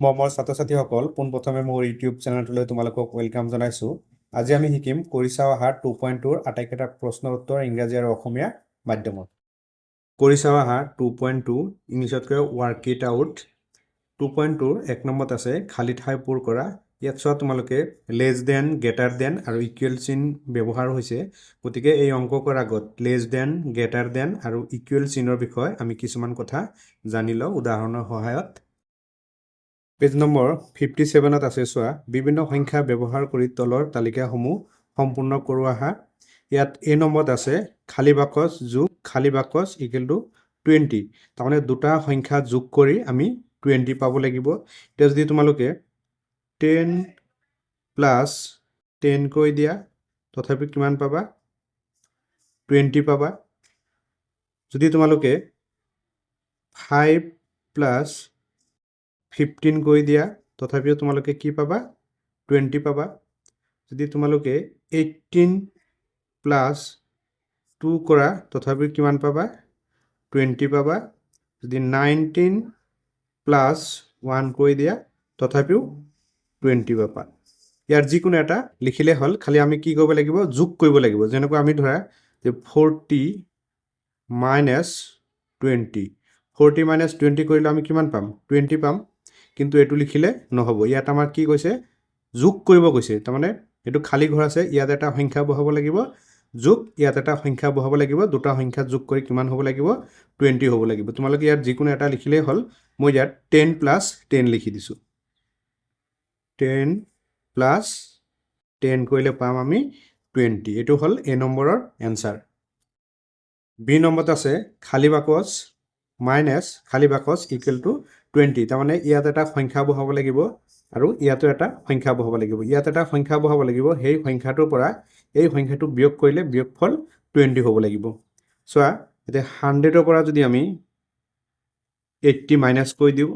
মোৰ ছাত্ৰ-ছাত্ৰীসকল পোনপ্ৰথমে মোৰ ইউটিউব চেনেলটোলৈ তোমালোকক ৱেলকাম জনাইছোঁ। আজি আমি শিকিম কৰি চাওঁ আহা 2.2 আটাইকেইটা প্ৰশ্নৰ উত্তৰ ইংৰাজী আৰু অসমীয়া মাধ্যমত। কৰি চাওঁ আহা 2.2 ইংলিছতকৈ ৱৰ্ক ইট আউট। 2.2 এক নম্বৰত আছে খালী ঠাই পূৰ কৰা। ইয়াত চোৱা তোমালোকে লেছ দেন, গ্ৰেটাৰ দেন আৰু ইকুৱেল চিন ব্যৱহাৰ হৈছে। গতিকে এই অংক কৰাৰ আগত লেছ দেন, গ্ৰেটাৰ দেন আৰু ইকুৱেল চিনৰ বিষয়ে আমি কিছুমান কথা জানি লওঁ উদাহৰণৰ সহায়ত। পেজ নম্বৰ 57ত আছে চোৱা বিভিন্ন সংখ্যা ব্যৱহাৰ কৰি তলৰ তালিকাসমূহ সম্পূৰ্ণ কৰোঁ আহা। ইয়াত এই নম্বৰত আছে খালী বাকচ যোগ খালী বাকচ ইকুৱেল টু 20। তাৰমানে দুটা সংখ্যা যোগ কৰি আমি 20 পাব লাগিব। এতিয়া যদি তোমালোকে 10 প্লাছ 10 কৈ দিয়া তথাপি কিমান পাবা? 20 পাবা। যদি তোমালোকে 5 প্লাছ 15 কৈ দিয়া তথাপিও তোমালোকে কি পাবা? 20 পাবা। যদি তোমালোকে 18 প্লাছ 2 কৰা তথাপিও কিমান পাবা? 20 পাবা। যদি 19 প্লাছ 1 কৈ দিয়া তথাপিও 20 পাবা। ইয়াৰ যিকোনো এটা লিখিলে হ'ল, খালি আমি কি কৰিব লাগিব? যোগ কৰিব লাগিব। যেনেকৈ আমি ধৰা যে 40 মাইনাছ 20 40 মাইনাছ 20 কৰিলে আমি কিমান পাম? 20 পাম। কিন্তু এইটো লিখিলে নহ'ব। ইয়াত আমাৰ কি কৈছে? যোগ কৰিব কৈছে। তাৰমানে এইটো খালী ঘৰ আছে, ইয়াত এটা সংখ্যা বহাব লাগিব যোগ, ইয়াত এটা সংখ্যা বহাব লাগিব। দুটা সংখ্যা যোগ কৰি কিমান হ'ব লাগিব? 20 হ'ব লাগিব। তোমালোকে ইয়াত যিকোনো এটা লিখিলেই হ'ল। মই ইয়াত 10 প্লাছ 10 লিখি দিছোঁ। 10 প্লাছ 10 কৰিলে পাম আমি 20। এইটো হ'ল এ নম্বৰৰ এনচাৰ। বি নম্বৰত আছে খালী বাকচ মাইনাছ খালী বাকচ ইকুৱেল টু 20। তাৰমানে ইয়াত এটা সংখ্যা বহাব লাগিব আৰু ইয়াতো এটা সংখ্যা বহাব লাগিব। ইয়াত এটা সংখ্যা বহাব লাগিব, সেই সংখ্যাটোৰ পৰা এই সংখ্যাটো বিয়োগ কৰিলে বিয়োগফল 20 হ'ব লাগিব। চোৱা এতিয়া 100ৰ পৰা যদি আমি 80 মাইনাছ কৰি দিওঁ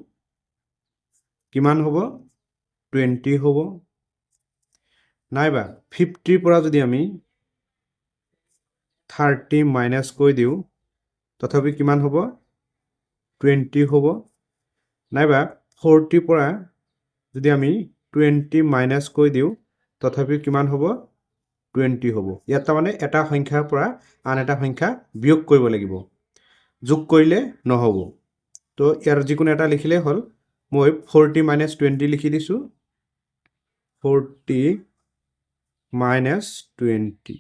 কিমান হ'ব? 20 হ'ব। নাইবা 50ৰ পৰা যদি আমি 30 মাইনাছ কৰি দিওঁ তথাপি কিমান হ'ব? 20 হ'ব। নাইবা 40ৰ পৰা যদি আমি 20 মাইনাছ কৰি দিওঁ তথাপিও কিমান হ'ব? 20 হ'ব। ইয়াত তাৰমানে এটা সংখ্যাৰ পৰা আন এটা সংখ্যা বিয়োগ কৰিব লাগিব, যোগ কৰিলে নহ'ব। তো ইয়াৰ যিকোনো এটা লিখিলেই হ'ল। মই 40 মাইনাছ 20 লিখি দিছোঁ। 40 মাইনাছ 20।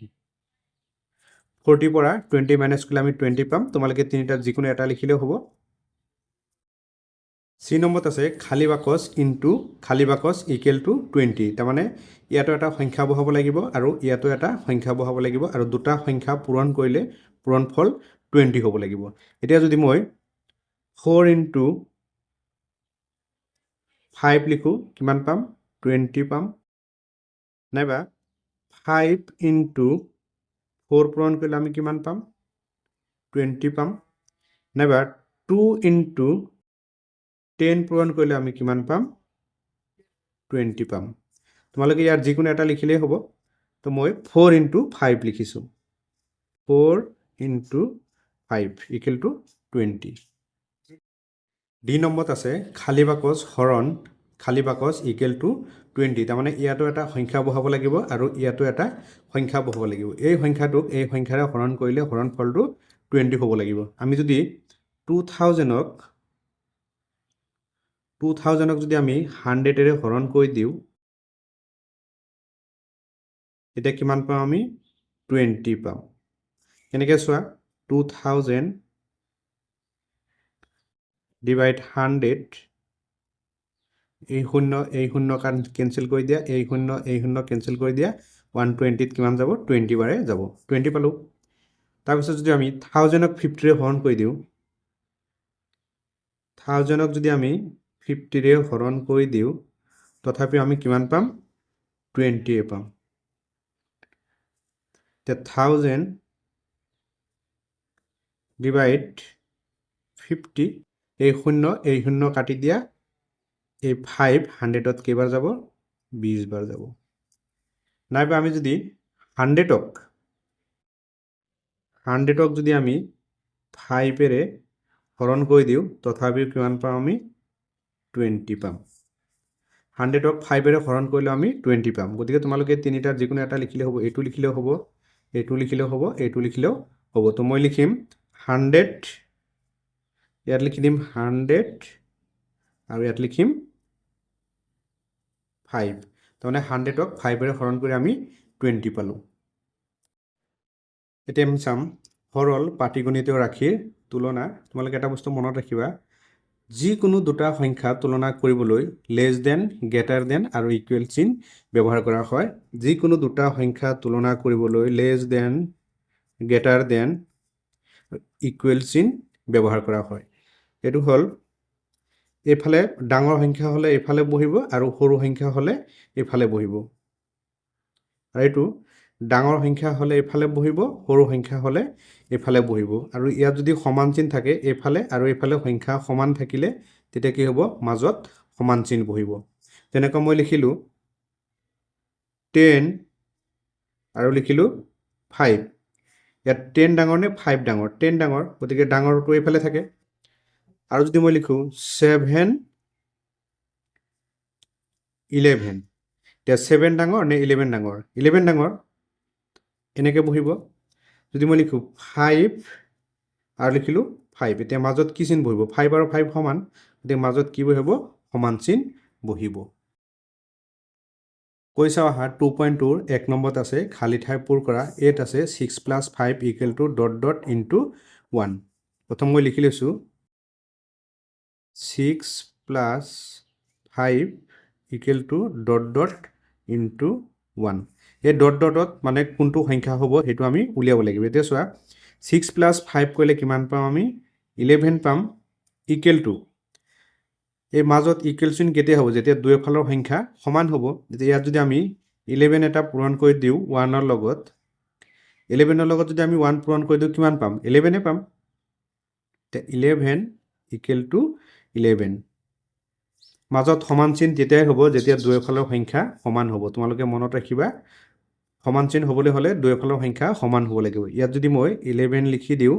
40ৰ পৰা 20 মাইনাছ কৰিলে আমি 20 পাম। তোমালোকে তিনিটাত যিকোনো এটা লিখিলেও হ'ব। চি নম্বৰত আছে খালী বাকচ ইনটু খালী বাকচ ইকুৱেল টু 20। তাৰমানে ইয়াতো এটা সংখ্যা বহাব লাগিব আৰু ইয়াতো এটা সংখ্যা বহাব লাগিব আৰু দুটা সংখ্যা পূৰণ কৰিলে পূৰণফল 20 হ'ব লাগিব। এতিয়া যদি মই 4 ইনটু 5 লিখোঁ কিমান পাম? 20 পাম। নাইবা 5 ইনটু 4 পূৰণ কৰিলে আমি কিমান পাম? 20 পাম। নাইবা 2 ইনটু 10 পূৰণ কৰিলে আমি কিমান পাম? 20 পাম। তোমালোকে ইয়াত যিকোনো এটা লিখিলেই হ'ব। তো মই 4 ইনটু 5 লিখিছোঁ। 4 ইনটু 5 ইকুৱেল টু 20। ডি নম্বৰত আছে খালী বাকচ হৰণ খালী বাকচ ইকুৱেল টু 20। তাৰমানে ইয়াতো এটা সংখ্যা বহাব লাগিব আৰু ইয়াতো এটা সংখ্যা বহাব লাগিব। এই সংখ্যাটোক এই সংখ্যাৰে হৰণ কৰিলে হৰণফলটো 20 হ'ব লাগিব। আমি যদি 2000ক যদি আমি 100ৰে হৰণ কৰি দিওঁ তেতিয়া কিমান পাম আমি? 20 পাম। কেনেকৈ চোৱা 2000 ডিভাইড 100, এই শূন্য কেঞ্চেল কৰি দিয়া, এই শূন্য কেঞ্চেল কৰি দিয়া, 120ত কিমান যাব? 20 বাৰে যাব। 20 পালোঁ। তাৰপিছত যদি আমি 1000ক 50ৰে হৰণ কৰি দিওঁ, 1000ক যদি আমি 50ৰে হৰণ কৰি দিওঁ তথাপিও আমি কিমান পাম? 20 পাম। এতিয়া 1000 ডিভাইড 50, এই শূন্য কাটি দিয়া, এই 5 100ত কেইবাৰ যাব? 20 বাৰ যাব। নাইবা আমি যদি 100ক যদি আমি 5ৰে হৰণ কৰি দিওঁ তথাপিও কিমান পাম আমি? 20 পাম। 100ক 5ৰে হৰণ কৰিলে আমি 20 পাম গতিকে তোমালোকে তিনিটাৰ যিকোনো এটা লিখিলে হ'ব এইটো লিখিলেও হ'ব এইটো লিখিলেও হ'ব এইটো লিখিলেও হ'ব তো মই লিখিম 100 ইয়াত লিখি দিম 100 আৰু ইয়াত লিখিম 5 তাৰমানে 100ক 5ৰে হৰণ কৰি আমি 20 পালো এতিয়া আমি চাম সৰল পাটিগণিতীয় ৰাশিৰ তুলনা তোমালোকে এটা বস্তু মনত ৰাখিবা যিকোনো দুটা সংখ্যা তুলনা কৰিবলৈ লেছ দেন গ্ৰেটাৰ দেন আৰু ইকুৱেল চিন ব্যৱহাৰ কৰা হয় যিকোনো দুটা সংখ্যা তুলনা কৰিবলৈ less than greater than equal চিন ব্যৱহাৰ কৰা হয় এটো হল এফালে ডাঙৰ সংখ্যা হলে এফালে বহিব আৰু সৰু সংখ্যা হলে এফালে বহিব আৰু এটো ডাঙৰ সংখ্যা হলে এফালে বহিব সৰু সংখ্যা হলে এফালে বহিব আৰু ইয়াত যদি সমান চিন থাকে এফালে আৰু এফালে সংখ্যা সমান থাকিলে তেতিয়া কি হ'ব মাজত সমান চিন বহিব তেনেকৈ মই লিখিলো 10 আৰু লিখিলো 5 ইয়াত 10 ডাঙৰ নে 5 ডাঙৰ 10 ডাঙৰ গতিকে ডাঙৰটো এফালে থাকে আৰু যদি মই লিখো 7 11 তে 7 ডাঙৰ নে 11 ডাঙৰ 11 ডাঙৰ এনেকৈ বহিব যদি মই লিখো 5 আৰু লিখিলো 5 এতিয়া মাজত কি চিন বহিব 5 আৰু 5 সমান এতিয়া মাজত কি বহিব সমান চিন বহিব কৈছা আহা 2.2 ৰ 1 নম্বৰত আছে খালি ঠাই পূৰ কৰা 8 আছে 6 + 5 = ... into 1 প্ৰথম মই লিখি লৈছো 6 + 5 = ... into 1 এই ... মানে কোনটো সংখ্যা হ'ব হেতু আমি উলিয়াব লাগিব এতিয়া চোৱা 6 + 5 কৰিলে কিমান পাম আমি 11 পাম = এই মাজত ইকুৱেল চিন কেতিয়া হ'ব যেতিয়া দুয়োফালৰ সংখ্যা সমান হ'ব যেতিয়া ইয়াত যদি আমি 11 এটা পূৰণ কৰি দিও 1 ৰ লগত 11 ৰ লগত যদি আমি 1 পূৰণ কৰি দিও কিমান পাম 11 এ পাম তে 11 = 11 মাজত সমান চিন তেতিয়াই হ'ব যেতিয়া দুয়োফালৰ সংখ্যা সমান হ'ব তোমালোকে মনত ৰাখিবা সমান চিন হ'বলৈ হলে দুয়োফালৰ সংখ্যা সমান হ'ব লাগিব ইয়াত যদি মই 11 লিখি দিও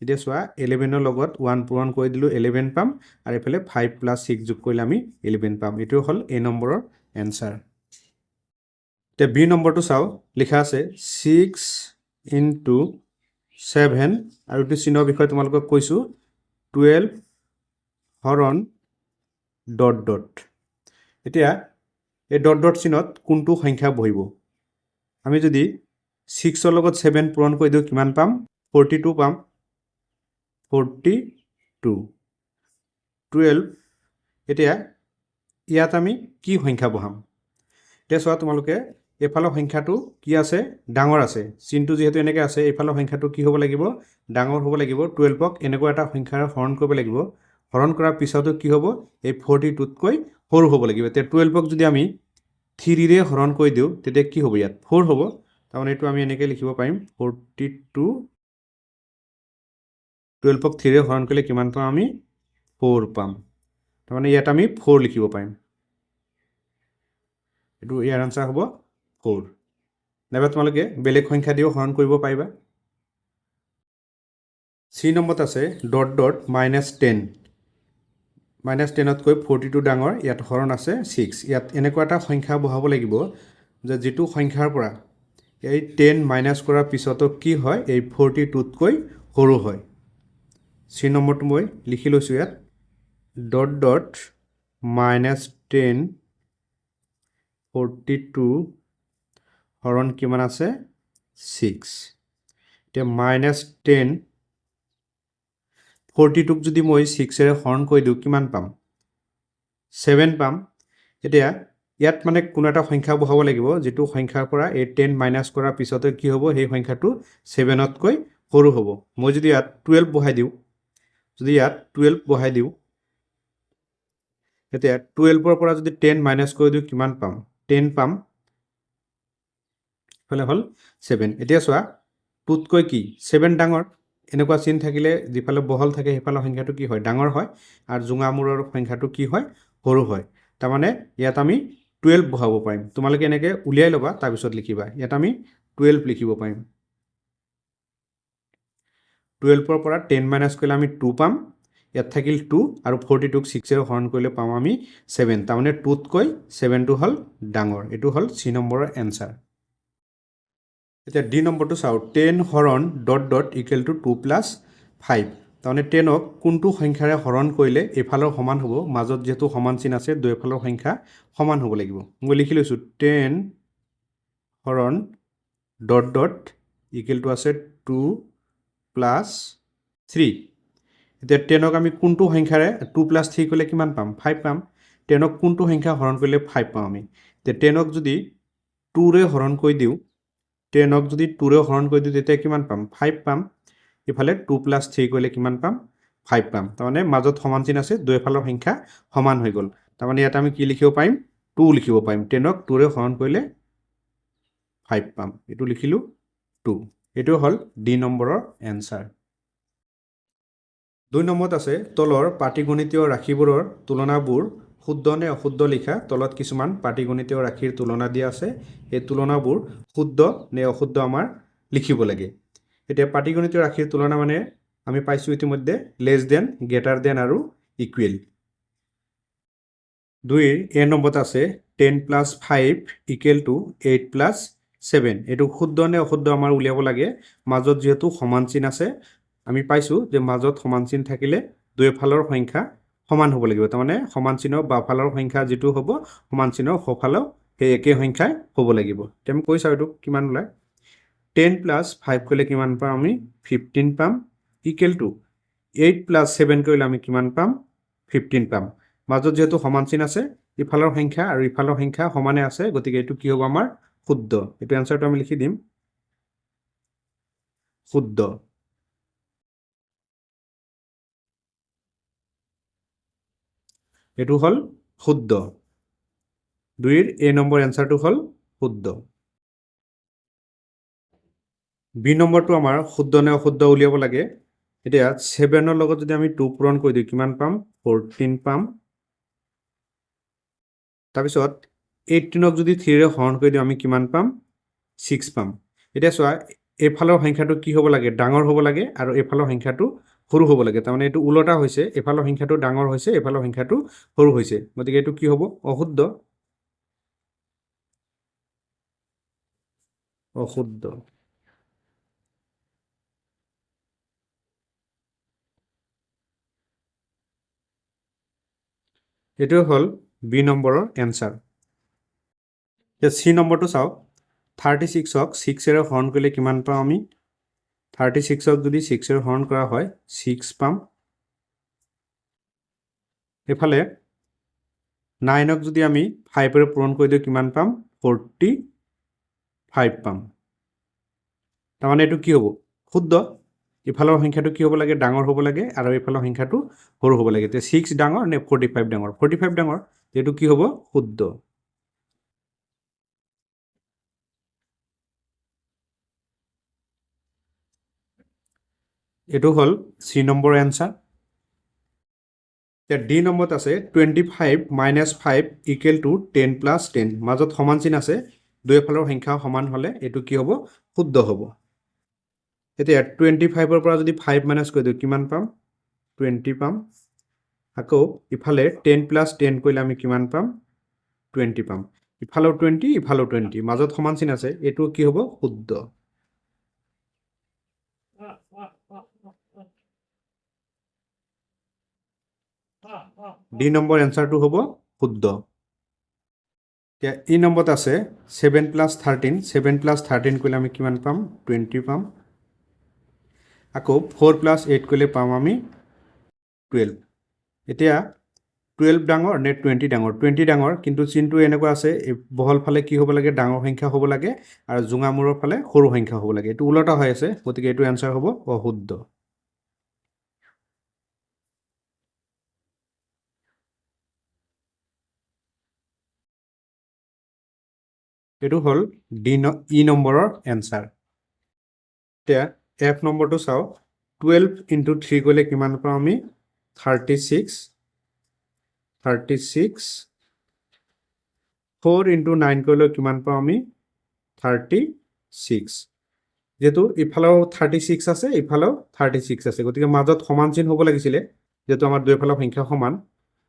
এতিয়া চোৱা 11 ৰ লগত 1 পূৰণ কৰি দিলো 11 পাম আৰু এফালে 5 + 6 যোগ কৰিলে আমি 11 পাম এটো হল এ নম্বৰৰ এনসাৰ তে বি নম্বৰটো চাও লিখা আছে 6 * 7 আৰু এটো চিনৰ বিষয় তোমালোকক কৈছো 12 হৰণ ... এতিয়া এই ... চিনত কোনটো সংখ্যা বহিব আমি যদি 6 ৰ লগত 7 পূৰণ কৰি দিও কিমান পাম 42 পাম 42 12 এতিয়া ইয়াত আমি কি সংখ্যা বহাম এতিয়া চোৱা তোমালোকে এফালৰ সংখ্যাটো কি আছে ডাঙৰ আছে চিনটো যেহেতু এনেকৈ আছে এফালৰ সংখ্যাটো কি হ'ব লাগিব ডাঙৰ হ'ব লাগিব 12ক এনেকুৱা এটা সংখ্যাৰ হৰণ কৰিব লাগিব হৰণ কৰাৰ পিছতো কি হ'ব এই 42 তকৈ সৰু হ'ব লাগিব তে 12ক যদি আমি 3 ৰে হৰণ কৰি দিও তেতিয়া কি হ'ব ইয়াত 4 হ'ব তাৰমানে এটো আমি এনেকৈ লিখিব পাৰিম 42 12ক 3 ৰে হৰণ কৰিলে কিমান পাম আমি 4 পাম তাৰমানে ইয়াত আমি 4 লিখিব পাৰিম এটো ইয়াৰ আনসাৰ হ'ব 4 নাইবা তোমালোকে বেলেগ সংখ্যা দিও হৰণ কৰিব পাৰিবা সি নম্বৰত আছে ... -10 -10 তকৈ 42 ডাঙৰ ইয়াত হৰণ আছে 6 ইয়াত এনেকুৱা এটা সংখ্যা বহাব লাগিব যে যেটো সংখ্যাৰ পৰা এই 10 মাইনাস কৰাৰ পিছতো কি হয় এই 42 তকৈ সৰু হয় সি নম্বৰটো মই লিখি লৈছো ইয়াত ... -10 42 হৰণ কিমান আছে 6 এতিয়া -10 42ক যদি মই 6 ৰে হৰণ কৰি দিও কিমান পাম 7 পাম এতিয়া ইয়াত মানে কোনো এটা সংখ্যা বহাব লাগিব যেটো সংখ্যাৰ পৰা এই 10 মাইনাস কৰাৰ পিছতে কি হ'ব এই সংখ্যাটো 7 তকৈ সৰু হ'ব মই যদি ইয়াত 12 বহাই দিও যদি ইয়াত 12 বহাই দিও এতিয়া 12 ৰ পৰা যদি 10 মাইনাস কৰি দিও কিমান পাম 10 পাম ফলে হল 7 এতিয়া চোৱা 2 তকৈ কি 7 ডাঙৰ এনেকুৱা চিন থাকিলে যিফালে বহল থাকে হেফালৰ সংখ্যাটো কি হয় ডাঙৰ হয় আৰু জুঙামুৰৰ সংখ্যাটো কি হয় সৰু হয় তাৰ মানে ইয়াত আমি 12 বহাব পাৰিম তোমালোকে এনেকৈ উলিয়াই লবা তাৰ পিছত লিখিবা ইয়াত আমি 12 লিখিব পাৰিম 12 ৰ পৰা 10 মাইনাস কৰিলে আমি 2 পাম ইয়াত থাকিল 2 আৰু 42ক 6 হৰণ কৰিলে পাম আমি 7 তাৰমানে 2তকৈ 7টো হ'ল ডাঙৰ এইটো হ'ল C নম্বৰৰ এনসাৰ এতিয়া D নম্বৰটো চাও 10 হৰণ ... = 2 + 5 তাৰমানে 10ক কোনটো সংখ্যাৰে হৰণ কৰিলে এফালৰ সমান হ'ব মাজত যেটো সমান চিন আছে দুইফালৰ সংখ্যা সমান হ'ব লাগিব মই লিখি লৈছো 10 হৰণ ... = আছে 2 + 3 এতিয়া 10ক আমি কোনটো সংখ্যাৰে 2 + 3 কৰিলে কিমান পাম 5 পাম 10ক কোনটো সংখ্যা হৰণ কৰিলে 5 পাম আমি তে 10ক যদি 2 ৰে হৰণ কৰি দিও 10ক যদি 2 ৰে হৰণ কৰি দিও তেতিয়া কিমান পাম 5 পাম ইফালে 2 + 3 কৰিলে কিমান পাম 5 পাম তাৰমানে মাজত সমান চিন আছে দুইফালৰ সংখ্যা সমান হৈ গল তাৰমানে ইয়াত আমি কি লিখিব পাৰিম 2 লিখিব পাৰিম 10ক 2 ৰে হৰণ কৰিলে 5 পাম এটো লিখিলো 2 এটো হল D নম্বৰৰ এনসাৰ 2 নম্বৰত আছে তলৰ পাটিগণিতীয় ৰাশিবোৰৰ তুলনাবোৰ শুদ্ধ নে অশুদ্ধ লিখা তলত কিছুমান পাটিগণিতীয় ৰাশিৰ তুলনা দিয়া আছে এই তুলনাবোৰ শুদ্ধ নে অশুদ্ধ আমাৰ লিখিব লাগে এতিয়া পাটিগণিতীয় ৰাশিৰ তুলনা মানে আমি পাইছো ইতিমধ্যে লেস দেন গ্ৰেটাৰ দেন আৰু ইকুৱেল 2 এ নম্বৰত আছে 10 + 5 = 8 + 7 এটো শুদ্ধ নে অশুদ্ধ আমাৰ উলিয়াব লাগে মাজত যেহেতু সমান চিন আছে আমি পাইছো যে মাজত সমান চিন থাকিলে দুইফালৰ সংখ্যা সমান হ'ব লাগিব তাৰমানে সমান চিনৰ বাফালৰ সংখ্যা যেটো হ'ব সমান চিনৰ সোফালৰ সেই একে সংখ্যাই হ'ব লাগিব তেম কৈ চাও এটো কিমান ওলাই 10 + 5 কৰিলে কিমান পাম আমি 15 পাম = 8 + 7 কৰিলে আমি কিমান পাম 15 পাম মাজত যেহেতু সমান চিন আছে ইফালৰ সংখ্যা আৰু ইফালৰ সংখ্যা সমানে আছে গতিকে এটো কি হ'ব আমাৰ শুদ্ধ এটো আনসাৰটো আমি লিখি দিম শুদ্ধ এটো হল শুদ্ধ 2 এ নম্বৰ এনসাৰটো হল শুদ্ধ বি নম্বৰটো আমাৰ শুদ্ধ নে অশুদ্ধ উলিয়াব লাগে এতিয়া 7 ৰ লগত যদি আমি 2 পূৰণ কৰি দিও কিমান পাম 14 পাম তাৰ পিছত 18ক যদি 3 ৰে হৰণ কৰি দিও আমি কিমান পাম 6 পাম এতিয়া চোৱা এফালৰ সংখ্যাটো কি হ'ব লাগে ডাঙৰ হ'ব লাগে আৰু এফালৰ সংখ্যাটো সৰু হ'ব লাগে তাৰমানে এটো উলটা হৈছে এফালৰ সংখ্যাটো ডাঙৰ হৈছে এফালৰ সংখ্যাটো সৰু হৈছে গতিকে এটো কি হ'ব অশুদ্ধ অশুদ্ধ এটো হল বি নম্বৰৰ এনসাৰ সি নম্বৰটো চাও 36ক 6 ৰে হৰণ কৰিলে কিমান পাম আমি 36ক যদি 6 ৰে হৰণ কৰা হয় 6 পাম এফালে 9ক যদি আমি 5 ৰে পূৰণ কৰি দিও কিমান পাম 45 পাম তাৰমানে এটো কি হ'ব শুদ্ধ ইফালৰ সংখ্যাটো কি হ'ব লাগে ডাঙৰ হ'ব লাগে আৰু ইফালৰ সংখ্যাটো সৰু হ'ব লাগে তে 6 ডাঙৰ নে 45 ডাঙৰ 45 ডাঙৰ এটো কি হ'ব শুদ্ধ এটো হল সি নম্বৰ এনসাৰ তে ডি নম্বৰত আছে 25 - 5 = 10 + 10 মাজত সমান চিন আছে দুইফালৰ সংখ্যা সমান হলে এটো কি হ'ব শুদ্ধ হ'ব এতিয়া 25 ৰ পৰা যদি 5 মাইনাস কৰি দিও কিমান পাম 20 পাম আকৌ ইফালে 10 + 10 কৰিলে আমি কিমান পাম 20 পাম ইফালৰ 20 ইফালৰ 20 মাজত সমান চিন আছে এটো কি হ'ব শুদ্ধ ডি নম্বৰ এনসাৰটো হ'ব শুদ্ধ এতিয়া ই নম্বৰত আছে 7 + 13 7 + 13 কৰিলে আমি কিমান পাম 20 পাম আকৌ 4 + 8 কৰিলে পাম আমি 12 এতিয়া 12 ডাঙৰ নে 20 ডাঙৰ 20 ডাঙৰ কিন্তু চিনটো এনেকুৱা আছে বহল ফালে কি হ'ব লাগে ডাঙৰ সংখ্যা হ'ব লাগে আৰু জুঙা মূৰৰ ফালে সৰু সংখ্যা হ'ব লাগে এটো উলটা হৈ আছে গতিকে এটো আনসাৰ হ'ব অশুদ্ধ এটো হল ই নম্বৰৰ এনসাৰ এতিয়া এফ নম্বৰটো চাও 12 * 3 কৰিলে কিমান পাম আমি 36 36 4 * 9 কৰিলে কিমান পাম আমি 36 যেটো ইফালৰ 36 আছে ইফালৰ 36 আছে গতিকে মাজত সমান চিন হ'ব লাগিছিলে যেহেতু আমাৰ দুয়োফালৰ সংখ্যা সমান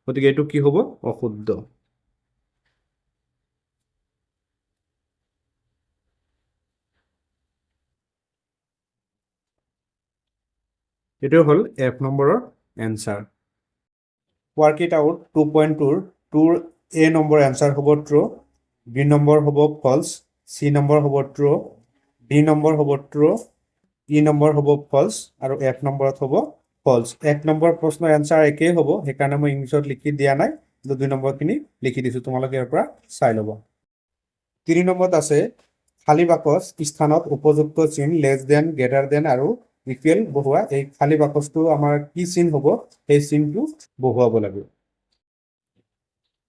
গতিকে এইটো কি হ'ব অশুদ্ধ এইটো হ'ল F নম্বৰৰ answer work it out 2.2 2 A number answer হ'ব true B নম্বৰ হ'ব false C নম্বৰ হ'ব true D নম্বৰ হ'ব true E নম্বৰ হ'ব false আৰু F নম্বৰত হ'ব false 1 নম্বৰ প্ৰশ্নৰ এনসাৰ একেই হ'ব সেইকাৰণে মই ইংলিছত লিখি দিয়া নাই 2 নম্বৰখিনি লিখি দিছো তোমালোকে ইয়াৰ পৰা চাই ল'বা 3 নম্বৰত আছে খালি বাকচ স্থানত উপযুক্ত চিন লেস দেন গ্ৰেটাৰ দেন আৰু ইকুৱেল বহুৱা এই খালি বাকচটো আমাৰ কি চিন হ'ব এই চিনটো বহুৱাব লাগিব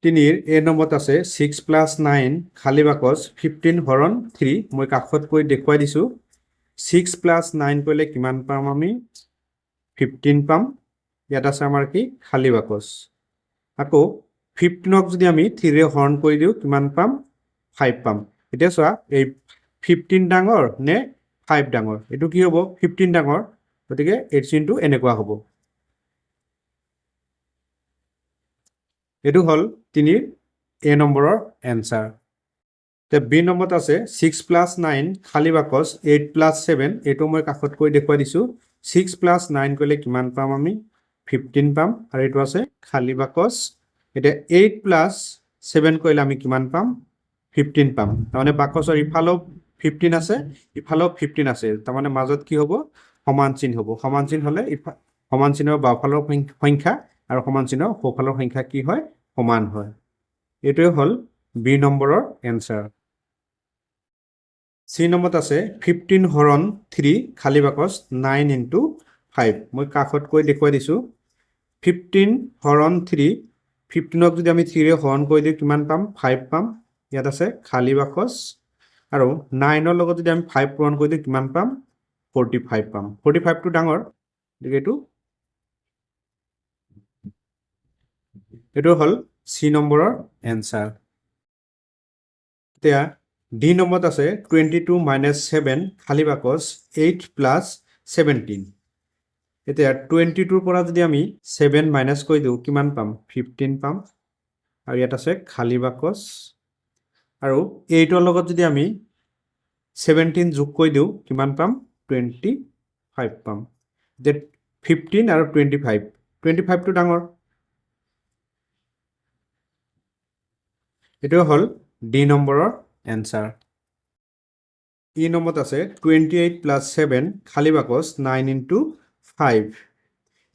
3 A নম্বৰত আছে 6 + 9 খালি বাকচ 15 হৰণ 3 মই কাষত কৈ দেখুৱাই দিছো 6 + 9 কৰিলে কিমান পাম আমি 15 পাম ইয়াত আছে আমাৰ কি খালি বাকচ আকৌ 15ক যদি আমি 3 ৰে হৰণ কৰি দিও কিমান পাম 5 পাম এতিয়া চোৱা এই 15 ডাঙৰ নে 5 ডাঙৰ এটো কি হ'ব 15 ডাঙৰ গতিকে এই চিনটো এনেকুৱা হ'ব এটো হল 3 A নম্বৰৰ এনসাৰ তে B নম্বৰত আছে 6 + 9 খালি বাকচ 8 + 7 এটো মই কাষত কৈ দেখুৱাই দিছো 6 + 9 কৰিলে কিমান পাম আমি 15 পাম আৰু এটো আছে খালি বাকচ এটা 8 + 7 কৰিলে আমি কিমান পাম 15 পাম তাৰমানে বাকচৰ ইফালো 15 আছে ইফালো 15 আছে তাৰমানে মাজত কি হ'ব সমান চিন হ'ব সমান চিন হলে সমান চিনৰ বাওফালৰ সংখ্যা আৰু সমান চিনৰ সোঁফালৰ সংখ্যা কি হয় সমান হয় এটোই হল B নম্বৰৰ এনসাৰ C নম্বৰত আছে 15 হৰণ 3 খালি বাকচ 9 * 5 মই কাষত কৈ দেখুৱাই দিছো 15 হৰণ 3 15ক যদি আমি 3 ৰে হৰণ কৰি দিও কিমান পাম 5 পাম ইয়াত আছে খালি বাকচ আৰু 9 ৰ লগত যদি আমি 5 পূৰণ কৰি দিও কিমান পাম 45 পাম 45 টো ডাঙৰ এটো হল C নম্বৰৰ এনসাৰ এতিয়া D নম্বৰত আছে 22 - 7 খালি বাকচ 8 + 17 এতিয়া 22 পৰা যদি আমি 7 মাইনাস কৰি দিও কিমান পাম 15 পাম আৰু ইয়াত আছে খালি বাকচ আৰু 8 ৰ লগত যদি আমি 17 যোগ কৰি দিও কিমান পাম 25 পাম যে 15 আৰু 25 টো ডাঙৰ এটো হল D নম্বৰৰ এনসাৰ E নম্বৰত আছে 28 + 7 খালি বাকচ 9 * 5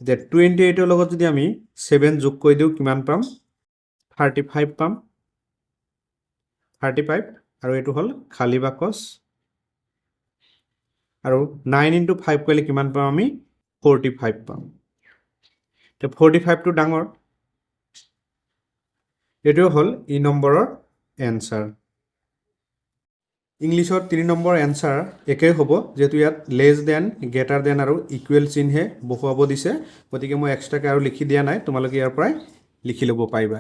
যে 28 ৰ লগত যদি আমি 7 যোগ কৰি দিও কিমান পাম 35 পাম 35 আৰু এটো হল খালি বাকচ আৰু 9 * 5 কৰিলে কিমান পাম আমি 45 পাম তে 45 টো ডাঙৰ এটো হল E নম্বৰৰ এনসাৰ ইংলিশৰ 3 নম্বৰ এনসাৰ একে হ'ব যেটো ইয়াত লেস দেন গ্ৰেটাৰ দেন আৰু ইকুৱেল চিনহে বহুৱাব দিছে গতিকে মই এক্সট্ৰাকে আৰু লিখি দিয়া নাই তোমালোকে ইয়াৰ পৰাই লিখি ল'ব পাৰিবা